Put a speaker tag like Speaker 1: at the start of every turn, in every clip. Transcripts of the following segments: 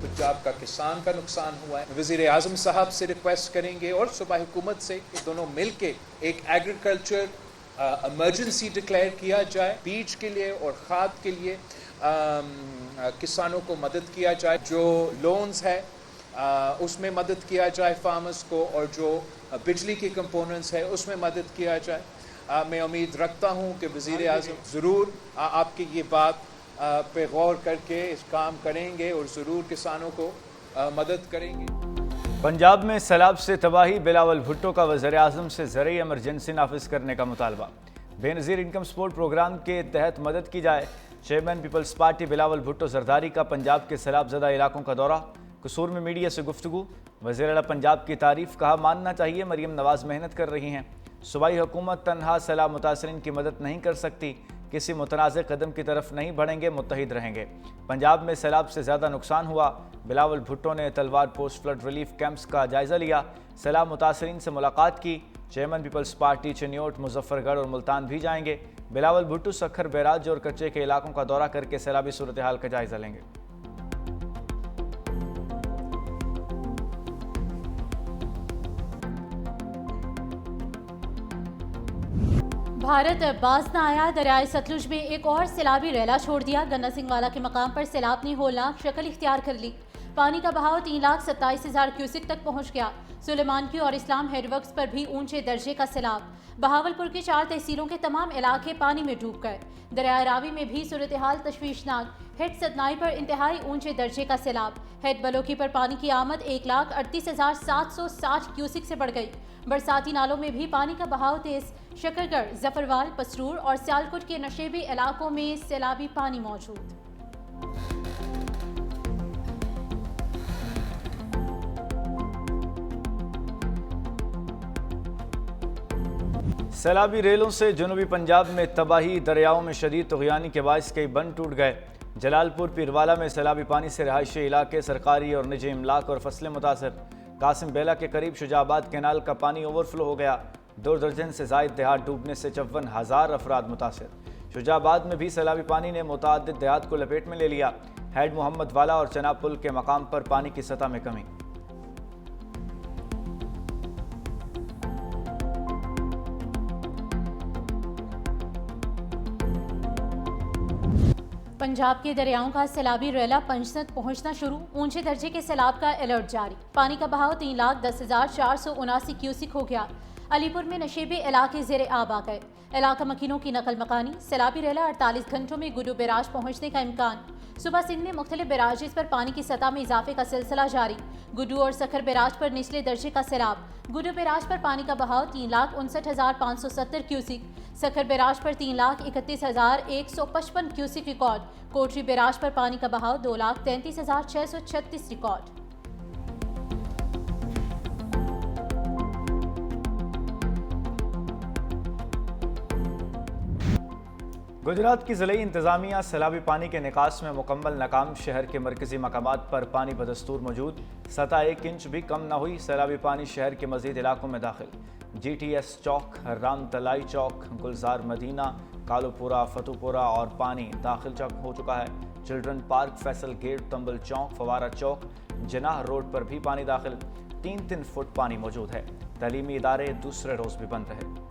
Speaker 1: पंजाब का किसान का नुकसान हुआ है। वज़ीर आज़म साहब से रिक्वेस्ट करेंगे और सूबाई हुकूमत से कि दोनों मिल के एक एग्रीकल्चर इमरजेंसी डिक्लेयर किया जाए, बीज के लिए और खाद के लिए किसानों को मदद किया जाए, जो लोन्स है उसमें मदद किया जाए फार्मर्स को, और जो बिजली के कंपोनेंट्स है उसमें मदद किया जाए। मैं उम्मीद रखता हूं कि वज़ीर आज़म ज़रूर आपकी ये बात पे गौर करके इस काम करेंगे और ज़रूर किसानों को मदद करेंगे।
Speaker 2: पंजाब में सैलाब से तबाही, बिलावल भुट्टो का वज़ीर आज़म से ज़रूरी इमरजेंसी नाफिज करने का मुतालबा। बेनज़ीर इनकम सपोर्ट प्रोग्राम के तहत मदद की जाए। Chairman Peoples Party Bilawal Bhutto Zardari का पंजाब के सैलाब ज़दा इलाकों का दौरा। कसूर में मीडिया से गुफ्तगू। वज़ीर आला पंजाब की तारीफ, कहा मानना चाहिए मरियम नवाज मेहनत कर रही हैं। सूबाई हुकूमत तन्हा सैलाब मुतासरीन की मदद नहीं कर सकती, किसी मुतनाज़ कदम की तरफ नहीं बढ़ेंगे, मुत्तहिद रहेंगे। पंजाब में सैलाब से ज़्यादा नुकसान हुआ। बिलावल भुट्टो ने तलवार पोस्ट फ्लड रिलीफ कैंप्स का जायज़ा लिया, सैलाब मुतासरीन से मुलाकात की। Chairman Peoples Party Chiniot, Muzaffargarh और मुल्तान भी जाएंगे। बिलावल भुट्टो सखर, बैराज और कच्चे के इलाकों का दौरा करके सैलाबी सूरत हाल का जायज़ा लेंगे।
Speaker 3: भारत बाज न आया, दरियाए सतलुज में एक और सैलाबी रैला छोड़ दिया। गन्ना सिंह वाला के मकाम पर सैलाब ने होलनाक शक्ल इख्तियार कर ली। पानी का बहाव 3,27,000 क्यूसिक तक पहुंच गया। सुलेमान की और इस्लाम हेडवर्क्स पर भी ऊंचे दर्जे का सैलाब। बहावलपुर की 4 तहसीलों के तमाम इलाके पानी में डूब गए। दरिया रावी में भी सूरत हाल तशवीशनाक। हेड सतनाई पर इंतहाई ऊंचे दर्जे का सैलाब। हेड बलोकी पर पानी की आमद 1,38,760 क्यूसिक से बढ़ गई। बरसाती नालों में भी पानी का बहाव तेज। शकरगढ़, जफरवाल, पसरूर और सियालकोट के नशेबी इलाकों में सैलाबी पानी मौजूद।
Speaker 2: सैलाबी रेलों से जनूबी पंजाब में तबाही, दरियाओं में शदीद तुग़यानी के बायस कई बंद टूट गए। जलालपुर पीरवाला में सैलाबी पानी से रहायशी इलाके, सरकारी और निजी इमलाक और फसलें मुतासर। कासिम बेला के करीब शुजाबाद कैनाल का पानी ओवरफ्लो हो गया। 2 दर्जन से जायद देहात डूबने से 54,000 अफराद मुतासर। शुजाबाद में भी सैलाबी पानी ने मुतअद्दिद देहात को लपेट में ले लिया। हेड मोहम्मद वाला और चनाब पुल के मकाम पर पानी की सतह में कमी।
Speaker 3: पंजाब के दरियाओं का सैलाबी रैला पंचतन पहुंचना शुरू। ऊंचे दर्जे के सैलाब का अलर्ट जारी। पानी का बहाव 3,10,479 क्यूसिक हो गया। अलीपुर में नशेबे इलाके ज़ेरे आब आ गए। इलाका मकीनों की नकल मकानी। सैलाबी रैला 48 घंटों में गुडू बैराज पहुंचने का इम्कान। सुबह सिंध में मुख्तलिफ बैराजेस पर पानी की सतह में इजाफे का सिलसिला जारी। गुडू और सखर बैराज पर निचले दर्जे का सैलाब। गुडू बैराज पर पानी का बहाव 3,59,570 क्यूसिक। सखर बैराज पर 3,31,155 क्यूसिक रिकॉर्ड। कोटरी बैराज पर पानी का बहाव 2,33,636 रिकॉर्ड।
Speaker 2: गुजरात की ज़िले इंतज़ामिया सैलाबी पानी के निकास में मुकम्मल नाकाम। शहर के मरकजी मकामात पर पानी बदस्तूर मौजूद। सतह 1 इंच भी कम न हुई। सैलाबी पानी शहर के मज़ीद इलाकों में दाखिल। GTS चौक, राम तलाई चौक, गुलजार मदीना, कालूपुरा, फतुपुरा और पानी दाखिल हो चुका है। चिल्ड्रन पार्क, फैसल गेट, तंबल चौक, फवारा चौक, जनाह रोड पर भी पानी दाखिल। 3-3 फुट पानी मौजूद है। तालीमी इदारे दूसरे रोज भी बंद रहे।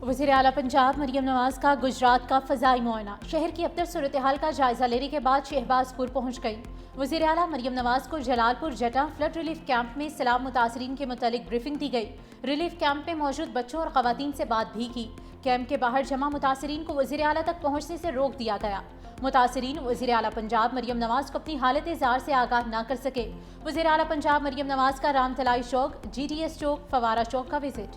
Speaker 3: वज़ीर आला पंजाब मरियम नवाज का गुजरात का फ़ज़ाई मुआयना। शहर की अबतर सूरत हाल का जायज़ा लेने के बाद शहबाजपुर पहुँच गई। वज़ीर आला मरियम नवाज को जलालपुर जटा फ्लड रिलीफ कैंप में सैलाब मुतासरीन के मुतालिक ब्रीफिंग दी गई। रिलीफ कैंप में मौजूद बच्चों और ख़वातीन से बात भी की। कैंप के बाहर जमा मुतासरीन को वज़ीर आला तक पहुँचने से रोक दिया गया। मुतासरीन वज़ीर आला पंजाब मरियम नवाज को अपनी हालत ज़ार से आगाह न कर सके। वज़ीर आला पंजाब मरियम नवाज का राम तलाई चौक, GTS चौक, फवारा चौक का विजिट।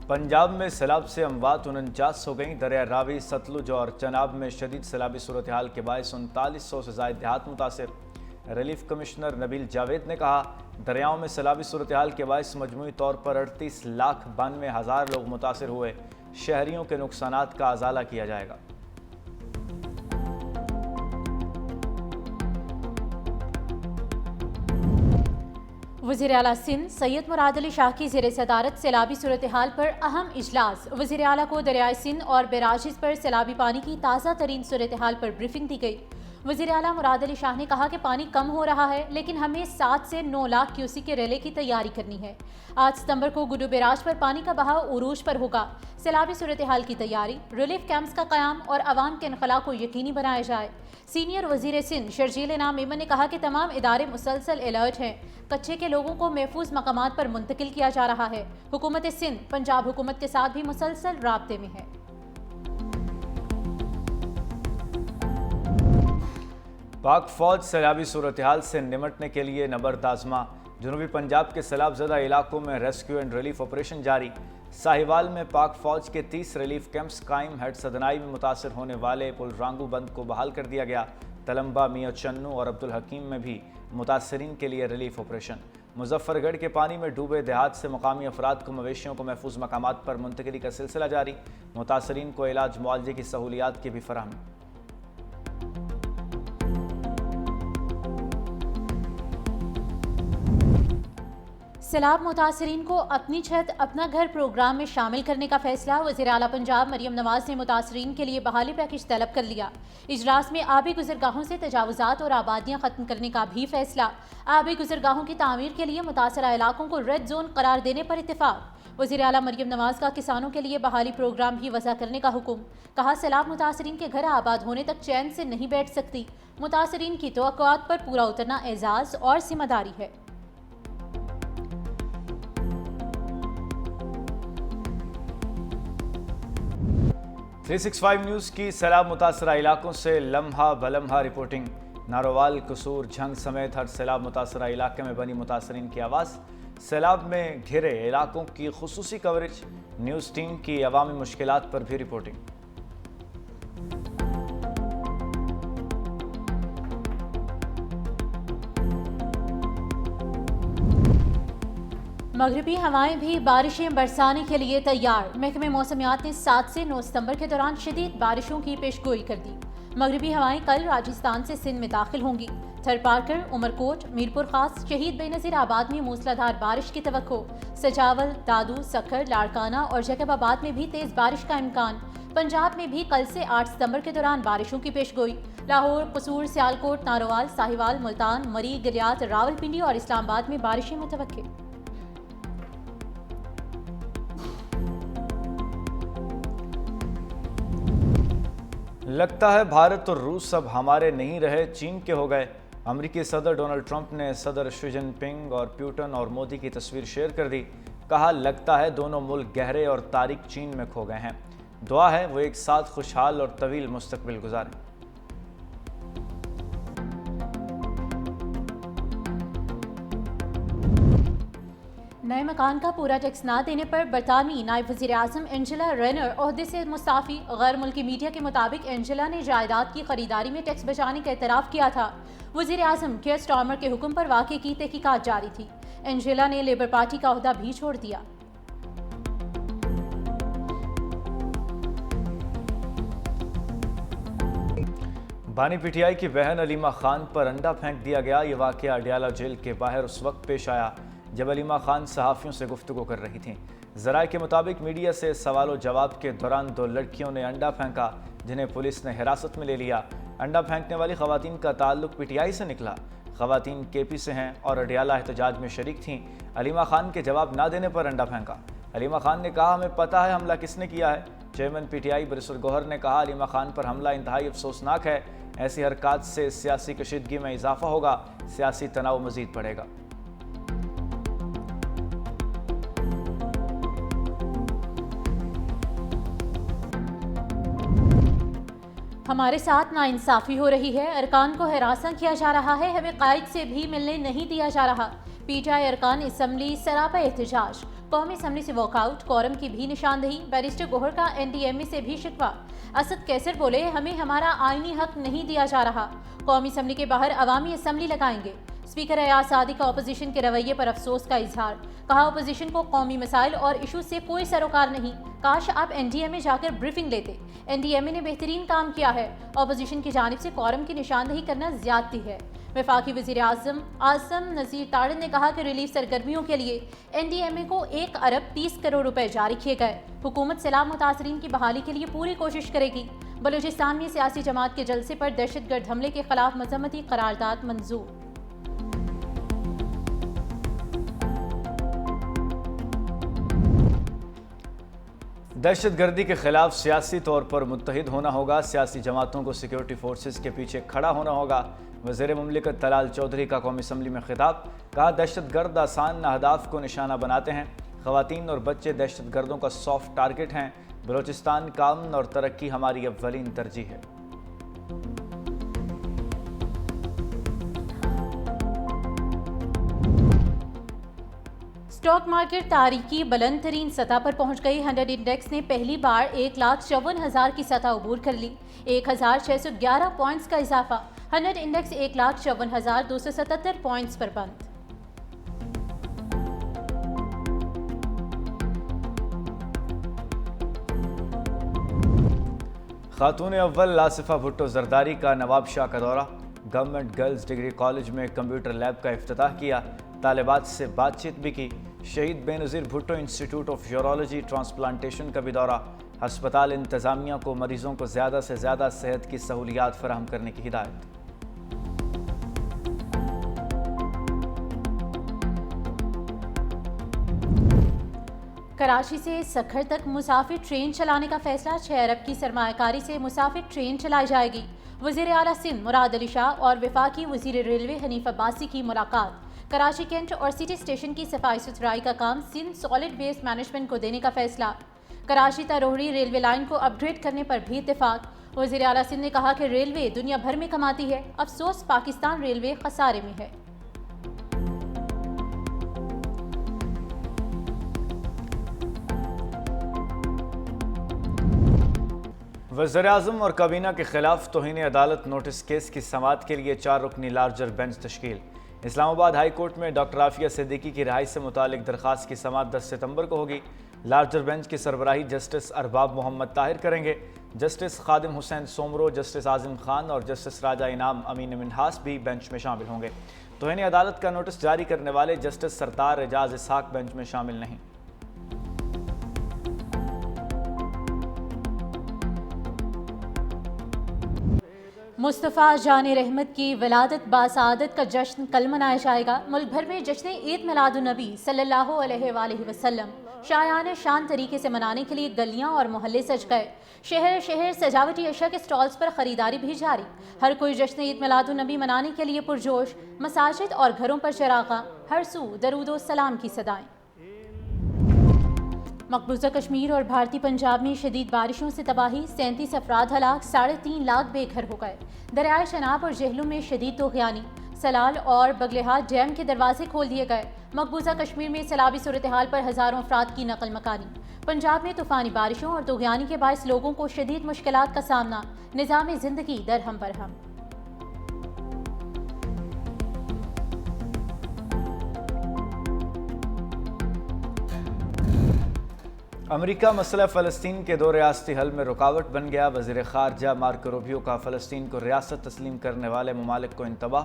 Speaker 2: पंजाब में सैलाब से अमवात 49 हो गई। दरिया रावी, सतलुज और चनाब में शदीद सैलाबी सूरत हाल के बायस 3900 से ज़ायद देहात मुतासर। रिलीफ कमिश्नर नबील जावेद ने कहा, दरियाओं में सैलाबी सूरत हाल के बायस मजमूई तौर पर 38,92,000 लोग मुतासर हुए। शहरियों के नुकसानात का अजाला किया जाएगा।
Speaker 3: वज़ीर आला सिंध सैयद मुराद अली शाह की ज़ेर सदारत सैलाबी सूरत हाल पर अहम इजलास। वज़ीर आला को दरियाए सिंध और बैराजेस पर सैलाबी पानी की ताज़ा तरीन सूरत हाल पर ब्रीफिंग दी गई। वज़ीर आला मुराद अली शाह ने कहा कि पानी कम हो रहा है, लेकिन हमें 7 से 9 लाख क्यूसेक के रेले की तैयारी करनी है। 8 सितंबर को गुड्डू बैराज पर पानी का बहाव उरूज पर होगा। सैलाबी सूरत हाल की तैयारी, रिलीफ कैंप्स का क़याम और अवाम के इनखला को यकीनी बनाया जाए। सीनियर वज़ीर सिंध शर्जील इनाम मेमन ने कहा कि तमाम इदारे मुसलसल अलर्ट हैं। कच्चे के लोगों को महफूज मकामात पर मुंतकिल किया जा रहा है। हुकूमत सिंध पंजाब हुकूमत के साथ भी मुसलसल राब्ते में है।
Speaker 2: पाक फौज सैलाबी सूरत हाल से निमटने के लिए नबर्द आज़मा। जनूबी पंजाब के सैलाब ज़दा इलाकों में रेस्क्यू एंड रिलीफ ऑपरेशन जारी। साहिवाल में पाक फौज के 30 रिलीफ कैंप्स कायम। हेड सदनाई में मुतासर होने वाले पुलरांगू बंद को बहाल कर दिया गया। तलम्बा, मियाँ चन्नू और अब्दुल हकीम में भी मुतासरीन के लिए रिलीफ ऑपरेशन। मुजफ्फरगढ़ के पानी में डूबे देहात से मकामी अफराद को मवेशियों को महफूज मकामात पर मुंतकिली का सिलसिला जारी। मुतासरीन को इलाज मुआवजे की सहूलियात की भी फराहमी।
Speaker 3: सैलाब मुतासरीन को अपनी छत अपना घर प्रोग्राम में शामिल करने का फैसला। वज़ीर आला पंजाब मरियम नवाज ने मुतासरीन के लिए बहाली पैकेज तलब कर लिया। इजलास में आबी गुजरगाहों से तजावुजात और आबादियाँ ख़त्म करने का भी फैसला। आबी गुजरगाहों की तामीर के लिए मुतासरा इलाकों को रेड जोन करार देने पर इत्तेफाक। वज़ीर आला मरियम नवाज का किसानों के लिए बहाली प्रोग्राम भी वज़ा करने का हुक्म। कहा, सैलाब मुतासरीन के घर आबाद होने तक चैन से नहीं बैठ सकती। मुतासरीन की तवक्कुआत पर पूरा उतरना एजाज़ और जिम्मेदारी है।
Speaker 2: थ्री 365 न्यूज़ की सैलाब मुतासरा इलाकों से लम्हा बलम्हा रिपोर्टिंग। नारोवाल, कसूर, झंग समेत हर सैलाब मुतासरा इलाके में बनी मुतासरीन की आवाज़। सैलाब में घिरे इलाकों की खुसूसी कवरेज। न्यूज़ टीम की अवामी मुश्किलात पर भी रिपोर्टिंग।
Speaker 3: मगरबी हवाएं भी बारिशें बरसाने के लिए तैयार। महकमे मौसमियात ने 7 से 9 सितंबर के दौरान शदीद बारिशों की पेशगोई कर दी। मगरबी हवाएं कल राजस्थान से सिंध में दाखिल होंगी। थरपारकर, उमरकोट, मीरपुर खास, शहीद बेनज़ीर आबाद में मूसलाधार बारिश की तवक्को। सजावल, दादू, सखर, लाड़काना और जैकबाबाद में भी तेज बारिश का इम्कान। पंजाब में भी कल से 8 सितंबर के दौरान बारिशों की पेशगोई। लाहौर, कसूर, सियालकोट, नारोवाल, साहिवाल, मुल्तान, मरी, गिलियात, रावलपिंडी और इस्लामाबाद में बारिशें मुतवक्के।
Speaker 2: लगता है भारत और रूस अब हमारे नहीं रहे, चीन के हो गए। अमेरिकी सदर डोनाल्ड ट्रंप ने सदर शी जिनपिंग और पुतिन और मोदी की तस्वीर शेयर कर दी। कहा, लगता है दोनों मुल्क गहरे और तारीक चीन में खो गए हैं। दुआ है वो एक साथ खुशहाल और तवील मुस्तकबिल गुजारें।
Speaker 3: नए मकान का पूरा टैक्स ना देने पर बरतानवी नायब वज़ीर आज़म एंजेला रेनर ओहदे से मुस्ताफ़ी। गैर मुल्की मीडिया के मुताबिक एंजेला ने जायदाद की खरीदारी में टैक्स बचाने का एतराफ़ किया था। वज़ीर आज़म केयर स्टार्मर के हुक्म पर वाक़े की तहकीकात जारी थी। एंजेला ने लेबर पार्टी का ओहदा भी छोड़ दिया।
Speaker 2: बानी पीटीआई की बहन अलीमा खान पर अंडा फेंक दिया गया। ये वाक़या अडियाला जेल के बाहर उस वक्त पेश आया जब अलीमा खान सहाफ़ियों से गुफ्तगू कर रही थीं। ज़राए के मुताबिक मीडिया से सवालों जवाब के दौरान 2 लड़कियों ने अंडा फेंका, जिन्हें पुलिस ने हिरासत में ले लिया। अंडा फेंकने वाली ख़वातीन का ताल्लुक पीटीआई से निकला। ख़वातीन केपी से हैं और अडियाला एहतजाज में शरीक थीं। अलीमा खान के जवाब ना देने पर अंडा फेंका। अलीमा खान ने कहा, हमें पता है हमला किसने किया है। चेयरमैन पीटीआई बरिसुर गौहर ने कहा, अलीमा खान पर हमला इंतहाई अफसोसनाक है। ऐसी हरकत से सियासी कशीदगी में इजाफा होगा, सियासी तनाव मज़ीद बढ़ेगा।
Speaker 3: हमारे साथ नाइंसाफ़ी हो रही है, अरकान को हरासा किया जा रहा है, हमें कायद से भी मिलने नहीं दिया जा रहा। पीटीआई अरकान असम्बली सरापा एहतजाज। कौमी असम्बली से वॉकआउट, कोरम की भी निशानदही। बैरिस्टर गोहर का एनडीएमए से भी शिकवा। असद कैसर बोले, हमें हमारा आईनी हक नहीं दिया जा रहा। कौमी असम्बली के बाहर अवामी असम्बली लगाएंगे। स्पीकर अयाज सादी का अपोजिशन के रवैये पर अफसोस का इजहार। कहा, अपोजिशन को कौमी मसाइल और इशू से कोई सरोकार नहीं। काश आप एनडीएमए जाकर ब्रीफिंग लेते। एनडीएमए ने बेहतरीन काम किया है। अपोजिशन की जानिब से कोरम की निशानदही करना ज्यादती है। वफाकी वज़ीर आज़म आसिम नज़ीर तारिन ने कहा कि रिलीफ सरगर्मियों के लिए NDMA को 1 अरब 30 करोड़ रुपए जारी किए गए। हुकूमत सैलाब मुतासरीन की बहाली के लिए पूरी कोशिश करेगी। बलूचिस्तान में सियासी जमात के जलसे पर दहशतगर्द हमले के खिलाफ मजम्मती करारदाद मंजूर।
Speaker 2: दहशतगर्दी के खिलाफ सियासी तौर पर मुत्तहिद होना होगा। सियासी जमातों को सिक्योरिटी फोर्सेस के पीछे खड़ा होना होगा। वज़ीर मुमलिकत तलाल चौधरी का कौमी असम्बली में खिताब। कहा, दहशतगर्द आसान अहदाफ को निशाना बनाते हैं। ख़वातीन और बच्चे दहशतगर्दों का सॉफ्ट टारगेट हैं। बलूचिस्तान का अमन और तरक्की हमारी अव्वलीन तरजीह है।
Speaker 3: स्टॉक मार्केट तारीखी बुलंद तरीन सतह पर पहुंच गई। 100 इंडेक्स ने पहली बार 1,54,000 की सतह अबूर कर ली। 1,611 पॉइंट्स का इजाफा। 100 इंडेक्स 1,54,277 पॉइंट्स पर बंद।
Speaker 2: खातून अव्वल लासिफा भुट्टो जरदारी का नवाब शाह का दौरा। गवर्नमेंट गर्ल्स डिग्री कॉलेज में कंप्यूटर लैब का इफ्तिताह किया। तालिबात से बातचीत भी की। शहीद Benazir Bhutto institute of urology transplantation का भी दौरा। हस्पताल इंतज़ामिया को मरीजों को ज़्यादा से ज़्यादा सेहत की सहूलियात फराहम करने की हिदायत।
Speaker 3: कराची से सखर तक मुसाफिर ट्रेन चलाने का फैसला। 6 अरब की सरमायाकारी से मुसाफिर ट्रेन चलाई जाएगी। वज़ीर आला सिंध मुराद अली शाह और वफाकी वज़ीर रेलवे हनीफ अब्बासी की मुलाकात। कराची कैंट और सिटी स्टेशन की सफाई सुथराई का काम सिंध सॉलिड वेस्ट मैनेजमेंट को देने का फैसला। कराची तरोहरी रेलवे लाइन को अपग्रेड करने पर भी इत्तेफाक। वज़ीर आला सिंध ने कहा कि रेलवे दुनिया भर में कमाती है, अफसोस पाकिस्तान रेलवे खसारे में है।
Speaker 2: वज़ीर-ए-आज़म और काबीना के खिलाफ तौहीन अदालत नोटिस केस की समाअत के लिए 4 रुकनी लार्जर बेंच तश्कील। इस्लामाबाद हाई कोर्ट में डॉक्टर आफिया सिद्दीकी की रिहाई से मुतालिक दरख्वास्त की समाअत 10 सितंबर को होगी। लार्जर बेंच की सरबराही जस्टिस अरबाब मोहम्मद ताहिर करेंगे। जस्टिस खादिम हुसैन सोमरो, जस्टिस आज़म खान और जस्टिस राजा इनाम अमीन मिन्हास भी बेंच में शामिल होंगे। तौहीन अदालत का नोटिस जारी करने वाले जस्टिस सरतार एजाज इसहाक बेंच में शामिल नहीं।
Speaker 3: मुस्तफ़ा जान रहमत की विलादत बासआदत का जश्न कल मनाया जाएगा। मुल्क भर में जश्न ईद मिलादुन्नबी सल्लल्लाहु अलैहि वसल्लम शायान शान तरीके से मनाने के लिए गलियां और मोहल्ले सज गए। शहर शहर सजावटी अशा के स्टॉल्स पर खरीदारी भी जारी। हर कोई जश्न ईद मिलादुन्नबी मनाने के लिए पुरजोश। मसाजिद और घरों पर चरागा, हर सू दरूदो सलाम की सदाएं। मकबूजा कश्मीर और भारतीय पंजाब में शदीद बारिशों से तबाही। 37 अफराद हलाक, 3.5 लाख बेघर हो गए। दरियाए शनाब और जहलुम में शदीद तूग़यानी। सलाल और बगलेहाट डैम के दरवाजे खोल दिए गए। मकबूजा कश्मीर में सैलाबी सूरत हाल पर हज़ारों अफराद की नकल मकानी। पंजाब में तूफ़ानी बारिशों और तूग़यानी के बायस लोगों को शदीद मुश्किलात का सामना। निज़ाम ज़िंदगी दरहम बरहम।
Speaker 2: अमेरिका मसला फ़लस्तीन के 2 रियासती हल में रुकावट बन गया। वज़ीर ख़ारजा मार्को रूबियो का फ़लस्तीन को रियासत तस्लीम करने वाले ममालिक को इंतबाह।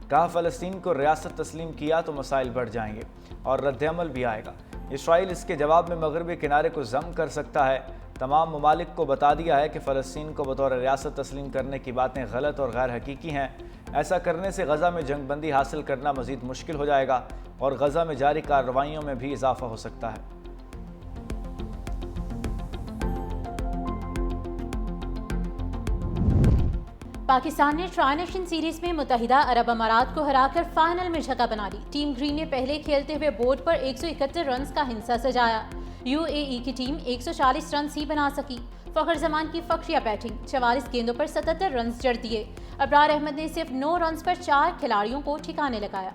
Speaker 2: कहा, फ़लस्तीन को रियासत तस्लीम किया तो मसाइल बढ़ जाएंगे और रद्दअमल भी आएगा। इसराइल इसके जवाब में मगरबी किनारे को ज़म कर सकता है। तमाम ममालिक को बता दिया है कि फ़लस्तीन को बतौर रियासत तस्लीम करने की बातें गलत और गैर हकीकी हैं। ऐसा करने से गज़ा में जंगबंदी हासिल करना मज़ीद मुश्किल हो जाएगा और गज़ा में जारी कार्रवाइयों में भी इजाफा हो सकता है।
Speaker 3: पाकिस्तान ने ट्राई नेशन सीरीज में मुत्तहिदा अरब अमारात को हराकर फाइनल में जगह बना ली। टीम ग्रीन ने पहले खेलते हुए बोर्ड पर 171 रन का हिस्सा सजाया। यूएई की टीम 140 रन ही बना सकी। फखर जमान की फख्रिया बैटिंग, 44 गेंदों पर 77 रन जड़ दिए। अबरार अहमद ने सिर्फ 9 रन पर 4 खिलाड़ियों को ठिकाने लगाया।